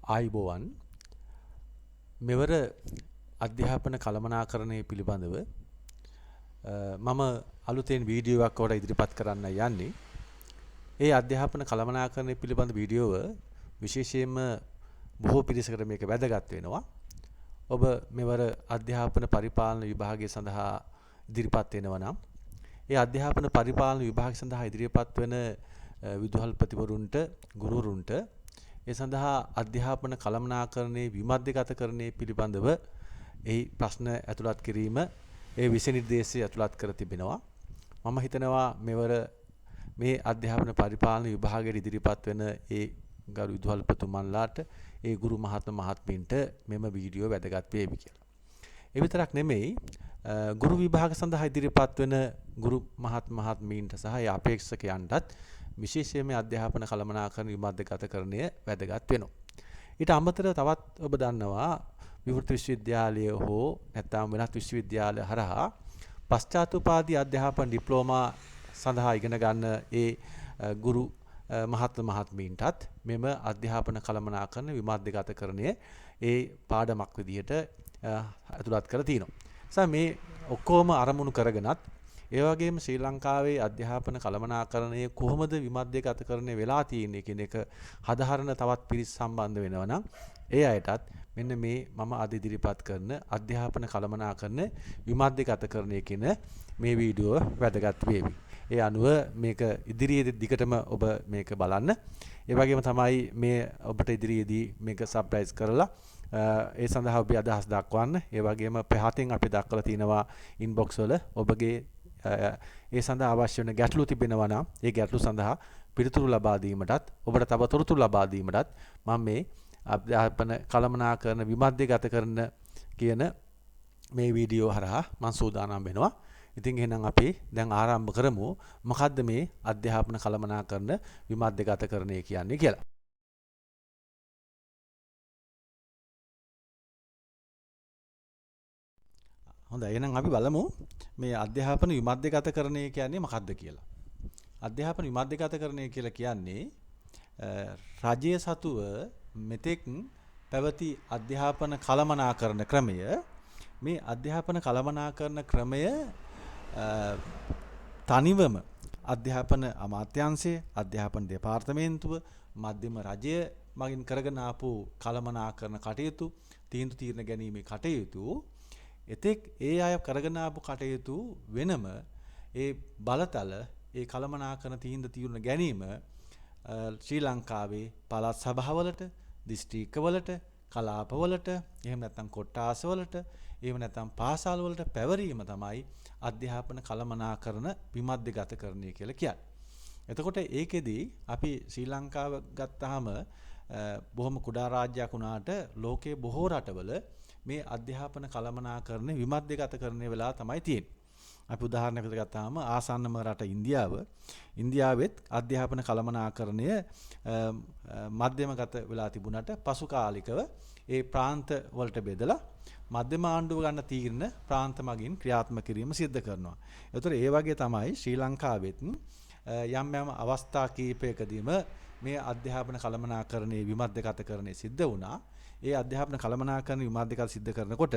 ආයිබෝවන් මෙවර අධ්‍යාපන කළමනාකරණය පිළිබඳව මම අලුතෙන් වීඩියෝවක් ඔයාලට ඉදිරිපත් කරන්න යන්නේ. ඒ අධ්‍යාපන කළමනාකරණය පිළිබඳ වීඩියෝව විශේෂයෙන්ම බොහෝ පිරිසකට මේක වැදගත් වෙනවා. ඔබ මෙවර අධ්‍යාපන පරිපාලන විභාගය සඳහා ඉදිරිපත් වෙනවා නම් ඒ අධ්‍යාපන පරිපාලන විභාගය සඳහා ඉදිරිපත් වෙන විදුහල්පතිවරුන්ට ගුරුවරුන්ට ඒ සඳහා අධ්‍යාපන කළමනාකරණයේ විමධ්‍යගතකරණය පිළිබඳව එහි ප්‍රශ්න ඇතුළත් කිරීම ඒ විෂය නිර්දේශය ඇතුළත් කර තිබෙනවා. මම හිතනවා මෙවර මේ අධ්‍යාපන පරිපාලන විභාගයට ඉදිරිපත් වෙන ඒ ගරු විදුහල්පතිතුමන්ලාට ඒ ගුරු මහත්මීන්ට මෙම වීඩියෝ වැදගත් වේවි කියලා. ඒ විතරක් නෙමෙයි ගුරු විභාග සඳහා ඉදිරිපත් වෙන ගුරු මහත්මීන්ට සහ ඒ අපේක්ෂකයන්ටත් විශේෂයෙන්ම අධ්‍යාපන කළමනාකරණ විමධ්‍යගතකරණය වැදගත් වෙනවා. ඊට අමතරව තවත් ඔබ දන්නවා විවෘත විශ්වවිද්‍යාලය හෝ නැත්නම් වෙනත් විශ්වවිද්‍යාල හරහා පශ්චාත්ෝපාධි අධ්‍යාපන ඩිප්ලෝමා සඳහා ඉගෙන ගන්න ඒ ගුරු මහත්මීන්ටත් මෙම අධ්‍යාපන කළමනාකරණ විමධ්‍යගතකරණය ඒ පාඩමක් විදිහට ඇතුළත් කර තියෙනවා. මේ ඔක්කොම අරමුණු කරගෙනත් ඒ වගේම ශ්‍රී ලංකාවේ අධ්‍යාපන කළමනාකරණය කොහොමද විමධ්‍යගතකරණය වෙලා තියෙන්නේ කියන එක හදාහරන තවත් පිරිස් සම්බන්ධ වෙනවා නම් ඒ අයටත් මෙන්න මේ මම අද ඉදිරිපත් කරන අධ්‍යාපන කළමනාකරණ විමධ්‍යගතකරණය කියන මේ වීඩියෝ වැදගත් වේවි. ඒ අනුව මේක ඉදිරියේදී දිගටම ඔබ මේක බලන්න. ඒ වගේම තමයි මේ ඔබට ඉදිරියේදී මේක සබ්ස්ක්‍රයිබ් කරලා ඒ සඳහා ඔබේ අදහස් දක්වන්න. ඒ වගේම පහතින් අපි දක්වලා තිනවා ඉන්බොක්ස් වල ඔබගේ ඒ සඳහා අවශ්‍ය වෙන ගැටලු තිබෙනවා නම් ඒ ගැටලු සඳහා පිළිතුරු ලබා දීමටත් ඔබට තව තොරතුරු ලබා දීමටත් මම මේ අධ්‍යාපන කළමනාකරණ විමධ්‍යගතකරණ කියන මේ වීඩියෝ හරහා මම සූදානම් වෙනවා. ඉතින් එහෙනම් අපි දැන් ආරම්භ කරමු මොකද්ද මේ අධ්‍යාපන කළමනාකරණ විමධ්‍යගතකරණය කියන්නේ කියලා. හොඳයි එහෙනම් අපි බලමු මේ අධ්‍යාපන විමධ්‍යගතකරණය කියන්නේ මොකක්ද කියලා. අධ්‍යාපන විමධ්‍යගතකරණය කියලා කියන්නේ රජය සතුව මෙතෙක් පැවති අධ්‍යාපන කළමනාකරණ ක්‍රමය මේ අධ්‍යාපන කළමනාකරණ ක්‍රමය තනිවම අධ්‍යාපන අමාත්‍යාංශය අධ්‍යාපන දෙපාර්තමේන්තුව මධ්‍යම රජය මගින් කරගෙන ආපු කළමනාකරණ කටයුතු තීන්දුව తీරන ගැනීමේ කටයුතු එතෙක් ඒ අය කරගෙන ආපු කටයුතු වෙනම ඒ බලතල ඒ කළමනාකරණ තීන්දුව తీරන ගැනීම ශ්‍රී ලංකාවේ පළාත් සභාවලට දිස්ත්‍රික්කවලට කලාපවලට එහෙම නැත්නම් කොට්ටාසවලට එහෙම නැත්නම් පාසල් වලට පැවරීම තමයි අධ්‍යාපන කළමනාකරණ විමධ්‍යගතකරණය කියලා කියන්නේ. එතකොට ඒකෙදී අපි ශ්‍රී ලංකාව ගත්තාම බොහොම කුඩා රාජ්‍යයක් වුණාට ලෝකයේ බොහෝ රටවල මේ අධ්‍යාපන කළමනාකරණ විමධ්‍යගතකරණය වෙලා තමයි තියෙන්නේ. අපි උදාහරණයකට ගත්තාම ආසන්නම රට ඉන්දියාවෙත් අධ්‍යාපන කළමනාකරණය මධ්‍යමගත වෙලා තිබුණාට පසු කාලිකව ඒ ප්‍රාන්ත වලට බෙදලා මධ්‍යම ආණ්ඩුව ගන්න තීරණ ප්‍රාන්ත මගින් ක්‍රියාත්මක කිරීම සිද්ධ කරනවා. ඒතර ඒ වගේ තමයි ශ්‍රී ලංකාවෙත් යම් අවස්ථා කීපයකදීම මේ අධ්‍යාපන කළමනාකරණයේ විමධ්‍යගතකරණය සිද්ධ වුණා. ඒ අධ්‍යාපන කළමනාකරණ විමධ්‍යගත සිද්ධ කරනකොට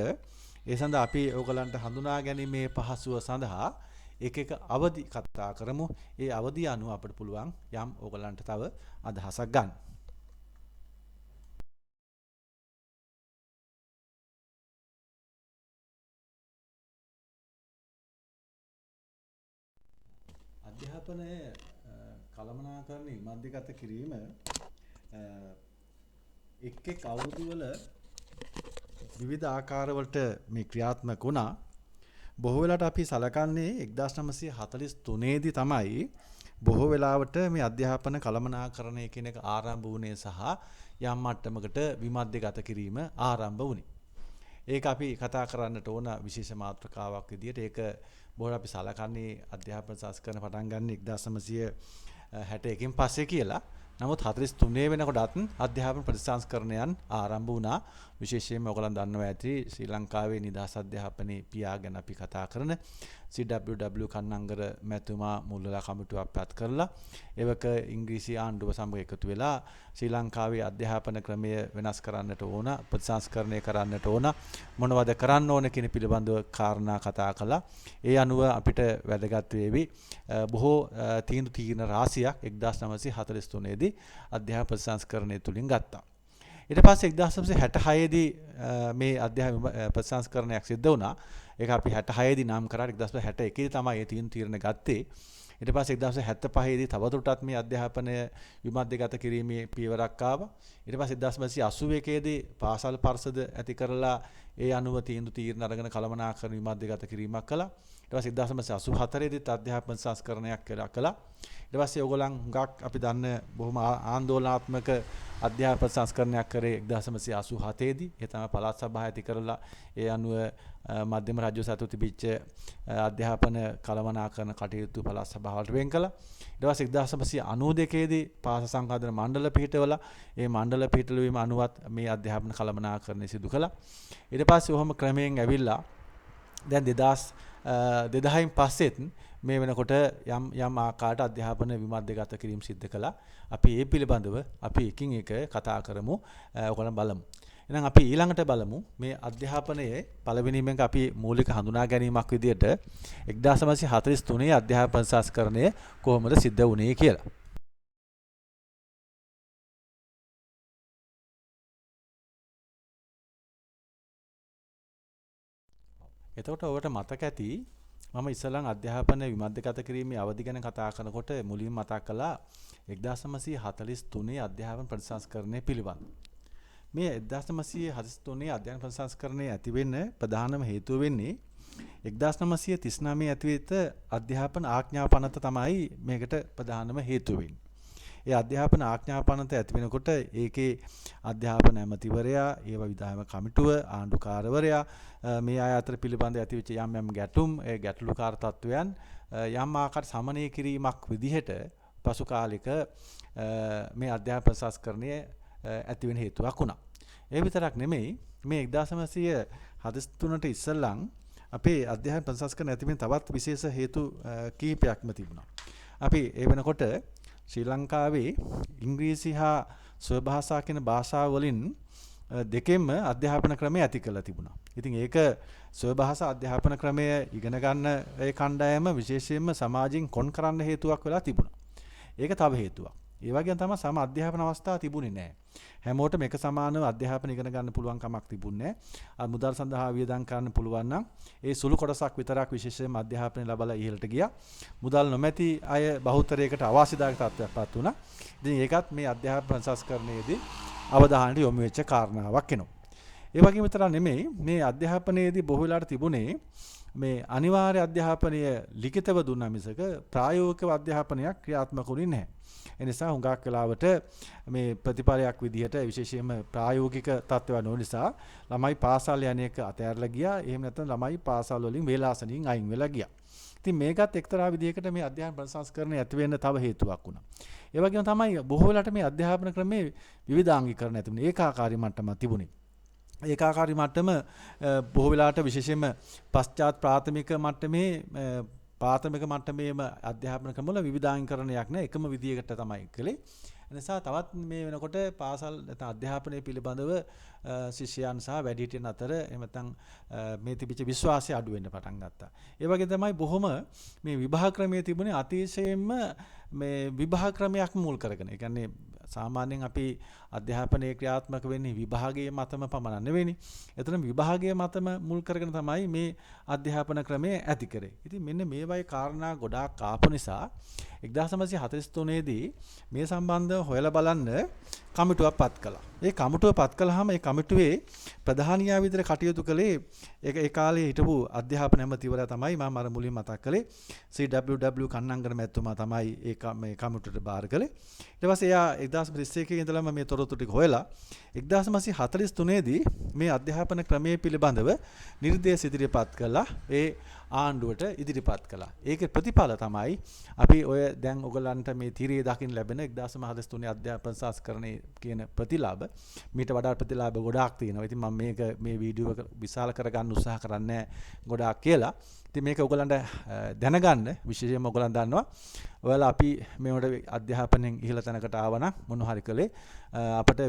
ඒ සඳහා අපි ඔයගලන්ට හඳුනා ගැනීමේ පහසුව සඳහා එක අවදි කතා කරමු. ඒ අවදි අනුව අපිට පුළුවන් යම් ඔයගලන්ට තව අදහසක් ගන්න. අධ්‍යාපනයේ කළමනාකරණ විමධ්‍යගත කිරීම එක් අවුරුදු වල විවිධ ආකාරවලට මේ ක්‍රියාත්මක වුණා. බොහෝ වෙලාවට අපි සලකන්නේ 1943 දී තමයි බොහෝ වෙලාවට මේ අධ්‍යාපන කළමනාකරණය කියන එක ආරම්භ වුණේ සහ යම් මට්ටමකට විමධ්‍යගත කිරීම ආරම්භ වුණේ. ඒක අපි කතා කරන්නට ඕන විශේෂ මාතෘකාවක් විදිහට ඒක බොහෝ අපි සලකන්නේ අධ්‍යාපන සංස්කරණ පටන් ගන්න 1961 පස්සේ කියලා. නමුත් 43 වෙනකොටත් අධ්‍යාපන ප්‍රතිසංස්කරණයන් ආරම්භ වුණා විශේෂයෙන්ම ඔයගොල්ලන් දන්නවා ඇති ශ්‍රී ලංකාවේ නිදහස් අධ්‍යාපනයේ පියාගෙන අපි කතා කරන CWW කන්නංගර මැතිතුමා මුල් වෙලා කමිටුවක් පත් කරලා ඒවක ඉංග්‍රීසි ආණ්ඩුව සමග එකතු වෙලා ශ්‍රී ලංකාවේ අධ්‍යාපන ක්‍රමය වෙනස් කරන්නට ඕන ප්‍රතිසංස්කරණය කරන්නට ඕන මොනවද කරන්න ඕන කියන පිළිබඳව කාරණා කතා කළා. ඒ අනුව අපිට වැදගත් වේවි බොහෝ තීන්දුව රාශියක් 1943 දී අධ්‍යාපන ප්‍රතිසංස්කරණය තුලින් ගත්තා. ඊට පස්සේ 1966 දී මේ අධ්‍යාපන ප්‍රතිසංස්කරණයක් සිද්ධ වුණා. ඒක අපි 66 දී නම් කරා 1961 දී තමයි ඒ තීරණ ගත්තේ. ඊට පස්සේ 1975 දී තවදුරටත් මේ අධ්‍යාපනය විමධ්‍යගත කිරීමේ පියවරක් ආවා. ඊට පස්සේ 1981 දී පාසල් පරිසද ඇති කරලා ඒ අනුව තීරණ අරගෙන කළමනාකරණ විමධ්‍යගත කිරීමක් කළා. ඊට පස්සේ 1984 දීත් අධ්‍යාපන සංස්කරණයක් කළා. ඊට පස්සේ ඕගොල්ලන් හුඟක් අපි දන්න බොහොම ආందోලනාත්මක අධ්‍යාපන සංස්කරණයක් කරේ 1987 දී. ඒ තමයි පළාත් සභාව ඇති කරලා ඒ අනුව මධ්‍යම රාජ්‍ය සතු තිබිච්ච අධ්‍යාපන කළමනාකරණ කටයුතු පළාත් සභාවට වෙන් කළා. ඊට පස්සේ 1992 දී පාසල් සංවර්ධන මණ්ඩල පිහිටවලා ඒ මණ්ඩල පිහිටවීම අනුවත් මේ අධ්‍යාපන කළමනාකරණය සිදු කළා. ඊට පස්සේ ඔහොම ක්‍රමයෙන් ඇවිල්ලා දැන් 2000න් පස්සෙත් මේ වෙනකොට යම් ආකාරයට අධ්‍යාපන විමධ්‍යගත කිරීම සිද්ධ කළා. අපි ඒ පිළිබඳව අපි එකින් එක කතා කරමු. ඔයගොල්ලන් බලමු. එහෙනම් අපි ඊළඟට බලමු මේ අධ්‍යාපනයේ පළවෙනිම එක අපි මූලික හඳුනා ගැනීමක් විදිහට 1943 අධ්‍යාපන සංස්කරණය කොහොමද සිද්ධ වුණේ කියලා. එතකොට ඔබට මතක ඇති මම ඉස්සෙල්ලා අධ්‍යාපන විමධ්‍යගත කිරීමේ අවධි ගැන කතා කරනකොට මුලින්ම මතක් කළා 1943 අධ්‍යාපන ප්‍රතිසංස්කරණය පිළිබඳ. මේ 1943 අධ්‍යාපන ප්‍රතිසංස්කරණය ඇති වෙන්න ප්‍රධානම හේතුව වෙන්නේ 1939 ඇතිවෙච්ච අධ්‍යාපන ආඥා පනත තමයි මේකට ප්‍රධානම හේතුව වෙන්නේ. ඒ අධ්‍යාපන ආඥා පනත ඇති වෙනකොට ඒකේ අධ්‍යාපන ඇමතිවරයා, ඒව විධායක කමිටුව, ආණ්ඩුකාරවරයා මේ අය අතර පිළිබඳ ඇතිවෙච්ච යම් ගැටුම්, ඒ ගැටලුකාර තත්වයන් යම් ආකාර සමනය කිරීමක් විදිහට පසු කාලික මේ අධ්‍යාපන සංස්කරණය ඇති වෙන හේතුවක් වුණා. ඒ විතරක් නෙමෙයි මේ 1943ට ඉස්සෙල්ලම් අපේ අධ්‍යාපන ප්‍රතිසංස්කරණය ඇති වෙන තවත් විශේෂ හේතු කීපයක්ම තිබුණා. අපි ඒ වෙනකොට ශ්‍රී ලංකාවේ ඉංග්‍රීසි හා ස්වභාෂා කියන භාෂා වලින් දෙකෙන්ම අධ්‍යාපන ක්‍රමය ඇති කරලා තිබුණා. ඉතින් ඒක ස්වභාෂා අධ්‍යාපන ක්‍රමය ඉගෙන ගන්න ඒ කණ්ඩායම විශේෂයෙන්ම සමාජයෙන් කොන් කරන්න හේතුවක් වෙලා තිබුණා. ඒක තව හේතුවක්. ඒ වගේම තමයි සම අධ්‍යාපන අවස්ථා තිබුණේ නැහැ. හැමෝටම එක සමානව අධ්‍යාපන ඉගෙන ගන්න පුළුවන් කමක් තිබුණේ නැහැ. මුදල් සඳහා වියදම් කරන්න පුළුවන් නම් ඒ සුළු කොටසක් විතරක් විශේෂයෙන්ම අධ්‍යාපනය ලබලා ඉහළට ගියා. මුදල් නොමැති අය බහුතරයකට අවාසිදායක තත්ත්වයක්පත් වුණා. ඉතින් ඒකත් මේ අධ්‍යාපන සංස්කරණයේදී අවධානයට යොමු වෙච්ච කාරණාවක් වෙනවා. ඒ වගේම විතර නෙමෙයි මේ අධ්‍යාපනයේදී බොහෝ වෙලාවට තිබුණේ මේ අනිවාර්ය අධ්‍යාපනය ලිඛිතව දුන්නා මිසක ප්‍රායෝගිකව අධ්‍යාපනයක් ක්‍රියාත්මක වුණේ නැහැ. ඒ නිසා හුඟක් වෙලාවට මේ ප්‍රතිපලයක් විදිහට විශේෂයෙන්ම ප්‍රායෝගික තත්ත්වයන් නොවන නිසා ළමයි පාසල් යන එක අතහැරලා ගියා. එහෙම නැත්නම් ළමයි පාසල් වලින් වේලාසනින් අයින් වෙලා ගියා. ඉතින් මේකත් එක්තරා විදිහකට මේ අධ්‍යාපන ප්‍රතිසංස්කරණය ඇති වෙන්න තව හේතුවක් වුණා. ඒ වගේම තමයි බොහෝ වෙලාවට මේ අධ්‍යාපන ක්‍රමේ විවිධාංගීකරණ ඇති වුණේ. ඒකාකාරී මට්ටමක් තිබුණේ. ඒකාකාරී මට්ටම බොහෝ වෙලාවට විශේෂයෙන්ම පශ්චාත් ප්‍රාථමික මට්ටමේ ප්‍රාථමික මට්ටමේම අධ්‍යාපන ක්‍රමවල විවිධාංගීකරණයක් නෑ එකම විදියකට තමයි කළේ. ඒ නිසා තවත් මේ වෙනකොට පාසල් නැත්නම් අධ්‍යාපනය පිළිබඳව ශිෂ්‍යයන් සහ වැඩිහිටියන් අතර එහෙම නැත්නම් මේ තිබිච්ච විශ්වාසය අඩු වෙන්න පටන් ගත්තා. ඒ වගේ තමයි බොහොම මේ විභාග ක්‍රමයේ තිබුණේ අතිශයින්ම මේ විභාග ක්‍රමයක් මුල් කරගෙන. ඒ කියන්නේ සාමාන්‍යයෙන් අපි අධ්‍යාපනයේ ක්‍රියාත්මක වෙන්නේ විභාගයේ මතම පමණ නෙවෙයිනේ. එතන විභාගයේ මතම මුල් කරගෙන තමයි මේ අධ්‍යාපන ක්‍රමය ඇති කරේ. ඉතින් මෙන්න මේ වගේ කාරණා ගොඩාක් ආපු නිසා 1943 දී මේ සම්බන්ධව හොයලා බලන්න කමිටුවක් පත් කළා. ඒ කමිටුව පත් කළාම ඒ කමිටුවේ ප්‍රධානියා විදිහට කටයුතු කළේ ඒ කාලේ හිටපු අධ්‍යාපන ඇමතිවරයා තමයි මම අර මුලින් මතක් කළේ CWW කන්නංගර මැතිතුමා තමයි මේ කමිටුවට බාර කළේ. ඊට පස්සේ එයා 1931 ඉඳලම මේ තොරතුරු ටික හොයලා 1943 දී මේ අධ්‍යාපන ක්‍රමයේ පිළිබඳව නිර්දේශ ඉදිරිපත් කළා. ඒ ආණ්ඩුවට ඉදිරිපත් කළා. ඒකේ ප්‍රතිඵල තමයි අපි ඔය දැන් ඔයගලන්ට මේ තිරේ දකින්න ලැබෙන 1943 අධ්‍යාපන සංස්කරණයේ කියන ප්‍රතිලාභ මීට වඩා ප්‍රතිලාභ ගොඩාක් තියෙනවා. ඉතින් මම මේක මේ වීඩියෝ එක විශාල කරගන්න උත්සාහ කරන්නේ ගොඩාක් කියලා. ඉතින් මේක ඔයගලන්ට දැනගන්න විශේෂයෙන්ම ඔයගලන් දන්නවා ඔයාලා අපි මේවට අධ්‍යාපනයෙන් ඉහළ තැනකට ආවනම් මොන හරි කළේ අපට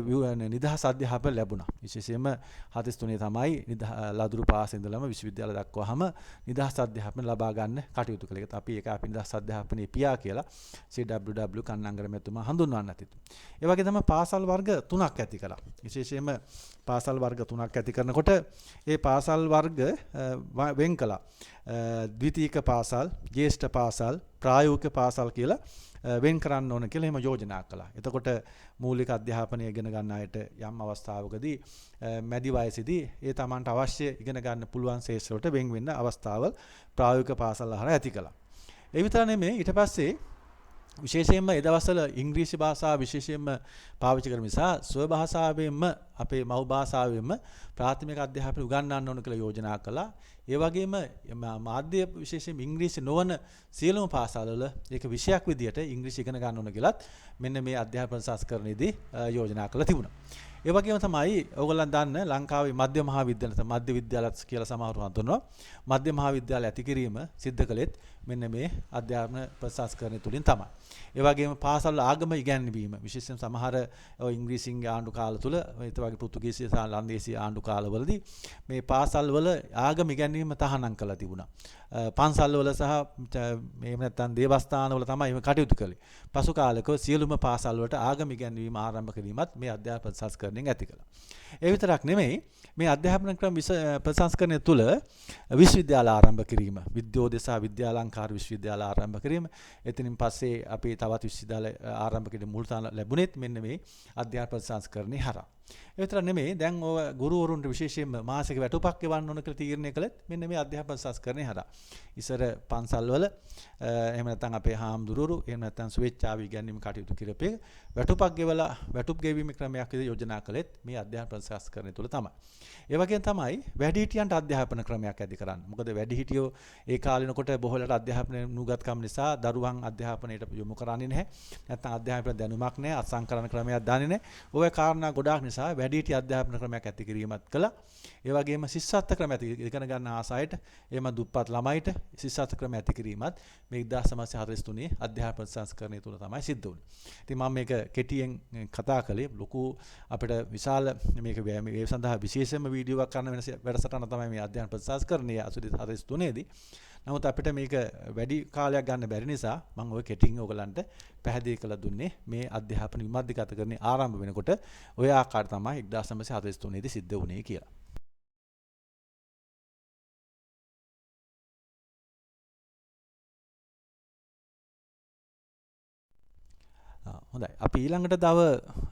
නිදහස් අධ්‍යාපනය ලැබුණා. විශේෂයෙන්ම 43 තමයි ලදරු පාස ඉඳලම විශ්වවිද්‍යාල දක්වාම නිදහස් අධ්‍යාපනය ලබා ගන්න කටයුතු කළේ. ඒත් අපි ඒක අපි නිදහස් අධ්‍යාපනයේ පියා කියලා CWW කන්නංගර මෙතුමා හඳුන්වන්නත් තිබු. ඒ වගේ තමයි පාසල් වර්ග 3ක් ඇති කළා. විශේෂයෙන්ම පාසල් වර්ග 3ක් ඇති කරනකොට ඒ පාසල් වර්ග වෙන් කළා. ද්විතීක පාසල්, ජ්‍යෙෂ්ඨ පාසල්, ප්‍රායෝගික පාසල් කියලා වෙන් කරන්න ඕන කියලා එහෙම යෝජනා කළා. එතකොට මූලික අධ්‍යාපනය ඉගෙන ගන්න අයට යම් අවස්ථාවකදී මැදි වයසේදී ඒ තමන්ට අවශ්‍ය ඉගෙන ගන්න පුළුවන් ශේෂ්ත්‍ර වලට වෙන් වෙන්න අවස්ථාවල් ප්‍රායෝගික පාසල් හරහා ඇති කළා. ඒ විතර නෙමෙයි ඊට පස්සේ විශේෂයෙන්ම ඒ දවස්වල ඉංග්‍රීසි භාෂාව විශේෂයෙන්ම පාවිච්චි කරන නිසා ස්ව භාෂාවෙන්ම අපේ මව් භාෂාවෙන්ම ප්‍රාථමික අධ්‍යාපනය උගන්වන්න ඕන කියලා යෝජනා කළා. ඒ වගේම මාධ්‍ය විශේෂයෙන් ඉංග්‍රීසි නොවන සියලුම පාසල්වල ඒක විෂයක් විදියට ඉංග්‍රීසි ඉගෙන ගන්න ඕන කියලාත් මෙන්න මේ අධ්‍යාපන සංස්කරණයේදී යෝජනා කළා තිබුණා. ඒ වගේම තමයි ඕගොල්ලන් දන්න ලංකාවේ මධ්‍ය මහා විද්‍යාල මධ්‍ය විද්‍යාලත් කියලා සමහරව හඳුන්වනවා. මධ්‍ය මහා විද්‍යාල ඇති කිරීම සිද්ධ කළෙත් මෙන්න මේ අධ්‍යාපන ප්‍රසංස්කරණය තුලින් තමයි. ඒ වගේම පාසල් ආගම ඉගැන්වීම විශේෂයෙන් සමහර ඉංග්‍රීසියෙන් ආණ්ඩු කාල තුල ඒ වගේ පෘතුගීසි සහ ලන්දේසි ආණ්ඩු කාලවලදී මේ පාසල් වල ආගම ඉගැන්වීම තහනම් කළා තිබුණා. පන්සල් වල සහ එහෙම නැත්නම් දේවස්ථාන වල තමයි මේ කටයුතු කළේ. පසු කාලයක සියලුම පාසල් වලට ආගම ඉගැන්වීම ආරම්භ කිරීමත් මේ අධ්‍යාපන සංස්කරණයෙන් ඇති කළා. ඒ විතරක් නෙමෙයි මේ අධ්‍යාපන ක්‍රම ප්‍රසංස්කරණය තුළ විශ්වවිද්‍යාල ආරම්භ කිරීම, විද්‍යෝදය සහ විද්‍යාලංකාර විශ්වවිද්‍යාල ආරම්භ කිරීම, එතනින් පස්සේ අපි තවත් විශ්වවිද්‍යාල ආරම්භ කිරීම මුල් තැන ලැබුණෙත් මෙන්න මේ අධ්‍යාපන ප්‍රසංස්කරණේ හරහා. ඒ විතර නෙමෙයි දැන් ඔය ගුරුවරුන්ට විශේෂයෙන්ම මාසික වැටුපක් ගෙවන්න ඕන කියලා තීරණය කළෙත් මෙන්න මේ අධ්‍යාපන සංස්කරණේ හරහා. ඉස්සර පන්සල් වල එහෙම නැත්නම් අපේ හාමුදුරුවෝ එහෙම නැත්නම් ස්වේච්ඡාව ඉගැන්වීම කටයුතු කරපේ වැටුපක් ගෙවලා වැටුප් ගෙවීමේ ක්‍රමයක් විදිහට යෝජනා කළෙත් මේ අධ්‍යාපන සංස්කරණය තුළ තමයි. ඒ වගේම තමයි වැඩිහිටියන්ට අධ්‍යාපන ක්‍රමයක් ඇති කරන්න. මොකද වැඩිහිටියෝ ඒ කාලිනකොට බොහෝලට අධ්‍යාපන නුගත්කම් නිසා දරුවන් අධ්‍යාපනයට යොමු කරන්නේ නැහැ. නැත්නම් අධ්‍යාපන දැනුමක් නැහැ, අසංකරණ ක්‍රමයක් දන්නේ නැහැ. ඔය කාරණා ගොඩාක් නිසා වැඩිහිටි අධ්‍යාපන ක්‍රමයක් ඇති කිරීමත් කළා. ඒ වගේම ශිෂ්‍යත්ව ක්‍රම ඇති ඉගෙන ගන්න ආසායට එහෙම දුප්පත් ළමයිට ශිෂ්‍යත්ව ක්‍රම ඇති කිරීමත් මේ 1943 අධ්‍යාපන සංස්කරණය තුල තමයි සිද්ධ වුනේ. ඉතින් මම මේක කෙටියෙන් කතා කළේ ලොකු අපිට විශාල මේක මේ සඳහා විශේෂයෙන්ම වීඩියෝවක් කරන වැඩසටහන තමයි මේ අධ්‍යාපන සංස්කරණය 43 දී. නමුත් අපිට මේක වැඩි කාලයක් ගන්න බැරි නිසා මම ඔය කෙටින් ඔයගලන්ට පැහැදිලි කරලා දුන්නේ මේ අධ්‍යාපන විමධ්‍යගතකරණය ආරම්භ වෙනකොට ඔය ආකාර තමයි 1943 දී සිද්ධ වුණේ කියලා. හොඳයි. අපි ඊළඟට තව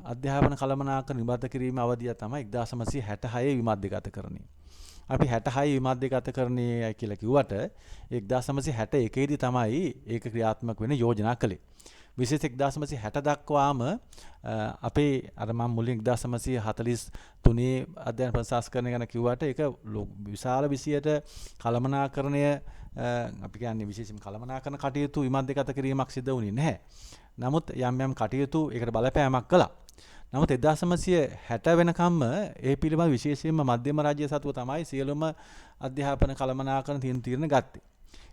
අධ්‍යාපන කළමනාකරණ නිබද්ධ කිරීම අවධිය තමයි 1966 විමධ්‍යගතකරණය. අපි 66 විමධ්‍යගතකරණය කියලා කිව්වට 1961 දී තමයි ඒක ක්‍රියාත්මක වෙන්න යෝජනා කළේ. විශේෂ 1960 දක්වාම අපේ අර මම මුලින් 1943 අධ්‍යාපන ප්‍රසංස්කරණය ගැන කිව්වට ඒක විශාල විෂයට කළමනාකරණය අපි කියන්නේ විශේෂම කළමනාකරණ කටයුතු විමධ්‍යගත කිරීමක් සිදු වුණේ නැහැ. නමුත් යම් යම් කටයුතු ඒකට බලපෑමක් කළා. නමුත් 1960 වෙනකම්ම ඒ පිළිබඳ විශේෂයෙන්ම මධ්‍යම රාජ්‍ය සතුව තමයි සියලුම අධ්‍යාපන කළමනාකරණ තීරණ ගත්තේ.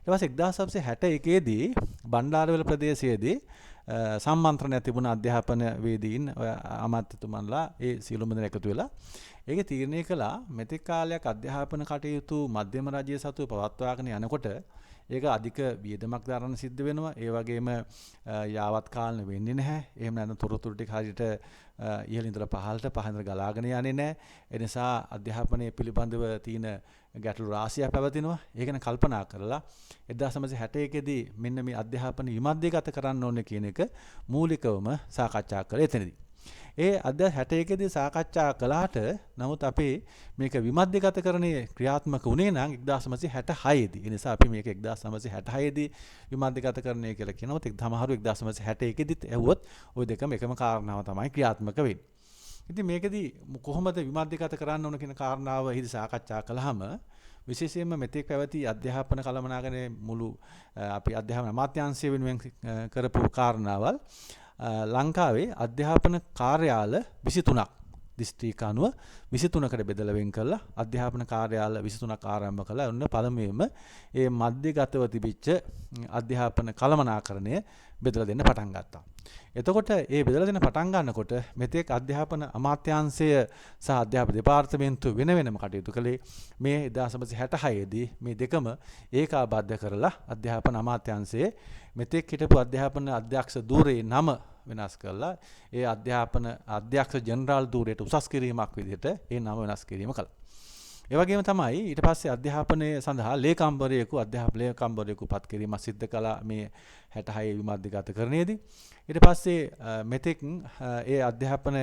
ඊට පස්සේ 1961 දී බණ්ඩාරවැල ප්‍රදේශයේදී සම්මන්ත්‍රණයක් තිබුණ අධ්‍යාපන වේදීන් අමාත්‍යතුමන්ලා ඒ සියලුම දෙනා එකතු වෙලා ඒක තීරණය කළා මෙතෙක් කාලයක් අධ්‍යාපන කටයුතු මධ්‍යම රාජ්‍ය සතුව පවත්වාගෙන යනකොට ඒක අධික වියදමක් දරන්න සිද්ධ වෙනවා. ඒ වගේම යාවත් කාලන වෙන්නේ නැහැ. එහෙම නැත්නම් තොරතුරු ටික හරියට ඉහළින් ඉඳලා පහළට පහින්දලා ගලාගෙන යන්නේ නැහැ. ඒ නිසා අධ්‍යාපනයේ පිළිබඳව තියෙන ගැටලු රාශියක් පැවතිනවා. ඒක ගැන කල්පනා කරලා 1961 දී මෙන්න මේ අධ්‍යාපන විමධ්‍යගත කරන්න ඕනේ කියන එක මූලිකවම සාකච්ඡා කළේ එතනදී. ඒ 61 දී සාකච්ඡා කළාට නමුත් අපේ මේක විමධ්‍යගතකරණයේ ක්‍රියාත්මක වුණේ නම් 1966 දී. ඒ නිසා අපි මේක 1966 දී විමධ්‍යගතකරණය කියලා කියනවා. ඒක තමහරු 1961 දීත් ඇහුවොත් ওই දෙකම එකම කාරණාව තමයි ක්‍රියාත්මක වෙන්නේ. ඉතින් මේකදී කොහොමද විමධ්‍යගත කරන්න ඕන කියන කාරණාව හිදී සාකච්ඡා කළාම විශේෂයෙන්ම මෙතෙක් පැවති අධ්‍යාපන කළමනාකරණයේ මුළු අපි අධ්‍යාපන අමාත්‍යාංශය වෙනුවෙන් කරපු කාරණාවල් ලංකාවේ අධ්‍යාපන කාර්යාල 23ක් දිස්ත්‍රික්ක අනුව 23කට බෙදලා වෙන් කරලා අධ්‍යාපන කාර්යාල 23ක් ආරම්භ කළා. ඔන්න පළමුවෙන්ම ඒ මධ්‍යගතව තිබිච්ච අධ්‍යාපන කළමනාකරණය බෙදලා දෙන්න පටන් ගත්තා. එතකොට ඒ බෙදලා දෙන්න පටන් ගන්නකොට මෙතෙක් අධ්‍යාපන අමාත්‍යාංශය සහ අධ්‍යාපන දෙපාර්තමේන්තුව වෙන වෙනම කටයුතු කළේ මේ 1966 දී මේ දෙකම ඒකාබද්ධ කරලා අධ්‍යාපන අමාත්‍යාංශයේ මෙතෙක් හිටපු අධ්‍යාපන අධ්‍යක්ෂ ධූරයේ නම වෙනස් කරලා ඒ අධ්‍යක්ෂ ජෙනරාල් ධූරයට උසස් කිරීමක් විදිහට ඒ නම වෙනස් කිරීම කළා. ඒ වගේම තමයි ඊට පස්සේ අධ්‍යාපනය සඳහා ලේකම්වරයෙකු අධ්‍යාපන ලේකම්වරයෙකු පත් කිරීමක් සිද්ධ කළා මේ 66 විමධ්‍යගතකරණයේදී. ඊට පස්සේ මෙතෙක් ඒ අධ්‍යාපන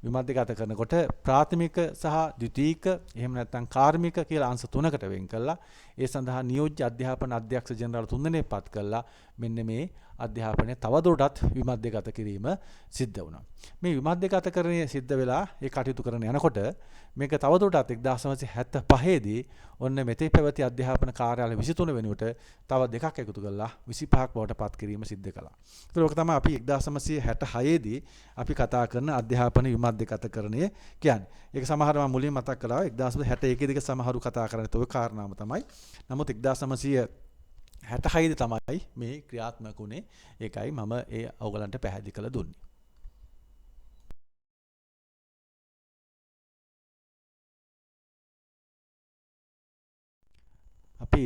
විමධ්‍යගත කරනකොට ප්‍රාථමික සහ ද්විතීයික එහෙම නැත්නම් කාර්මික කියලා අංශ තුනකට වෙන් කළා. ඒ සඳහා නියෝජ්‍ය අධ්‍යාපන අධ්‍යක්ෂ ජෙනරාල් 3 දෙනෙක් පත් කළා. මෙන්න මේ අධ්‍යාපනය තවදුරටත් විමධ්‍යගත කිරීම සිද්ධ වුණා. මේ විමධ්‍යගතකරණය සිද්ධ වෙලා ඒ කටයුතු කරන යනකොට මේක තවදුරටත් 1975 දී ඔන්න මෙතේ පැවති අධ්‍යාපන කාර්යාල 23 වෙනුවට තව දෙකක් එකතු කරලා 25ක් බවට පත් කිරීම සිද්ධ කළා. ඒත් ඔක තමයි අපි 1966 දී අපි කතා කරන අධ්‍යාපන විමධ්‍යගතකරණය කියන්නේ. ඒක සමහරව මම මුලින් මතක් කළා 1961 දී සමහරු කතා කරන්නේ ඔය කාරණාව තමයි. නමුත් 1966 දී තමයි මේ ක්‍රියාත්මක වුණේ. ඒකයි මම ඒ ඔයගලන්ට පැහැදිලි කරලා දුන්නේ. අපි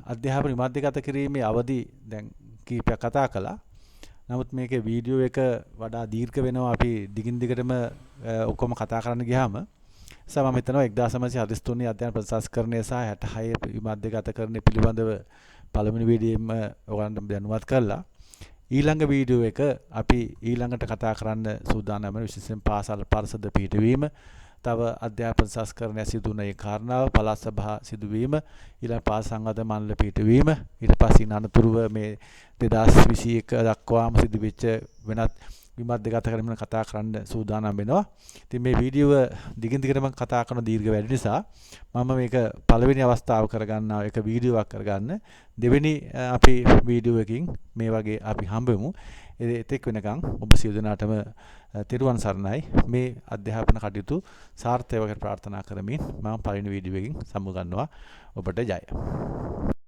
අධ්‍යාපන විමධ්‍යගත කිරීමේ අවධි දැන් කීපයක් කතා කළා. නමුත් මේකේ වීඩියෝ එක වඩා දීර්ඝ වෙනවා. අපි දිගින් දිගටම ඔක්කොම කතා කරන්න ගියාම මම හිතනවා 1943 අධ්‍යයන ප්‍රතිසංස්කරණය සහ 66 විමධ්‍යගතකරණය පිළිබඳව පළවෙනි වීඩියෝෙම ඔයගලන්ට දැනුවත් කළා. ඊළඟ වීඩියෝ එක අපි ඊළඟට කතා කරන්න සූදානම් වෙන විශේෂයෙන් පාසල් පරිසද පිහිටවීම, තව අධ්‍යාපන සංස්කරණය සිදුවන ඒ කාරණාව, පළාත් සභා සිදුවීම, ඊළඟ පාසල් සංවර්ධන මණ්ඩල පිහිටවීම, ඊට පස්සේ අනතුරුව මේ 2021 දක්වාම සිදුවෙච්ච වෙනත් විමධ්‍යගත කරමින් කතා කරන්න සූදානම් වෙනවා. ඉතින් මේ වීඩියෝව දිගින් දිගටම කතා කරන දීර්ඝ වැඩි නිසා මම මේක පළවෙනි අවස්ථාව කරගන්නවා එක වීඩියෝවක් කරගන්න. දෙවෙනි අපි වීඩියෝ එකකින් මේ වගේ අපි හම්බෙමු. එතෙක් වෙනකන් ඔබ සියලු දෙනාටම තෙරුවන් සරණයි. මේ අධ්‍යාපන කටයුතු සාර්ථක වේවා ප්‍රාර්ථනා කරමින් මම පළවෙනි වීඩියෝ එකකින් සමුගන්නවා. ඔබට ජය.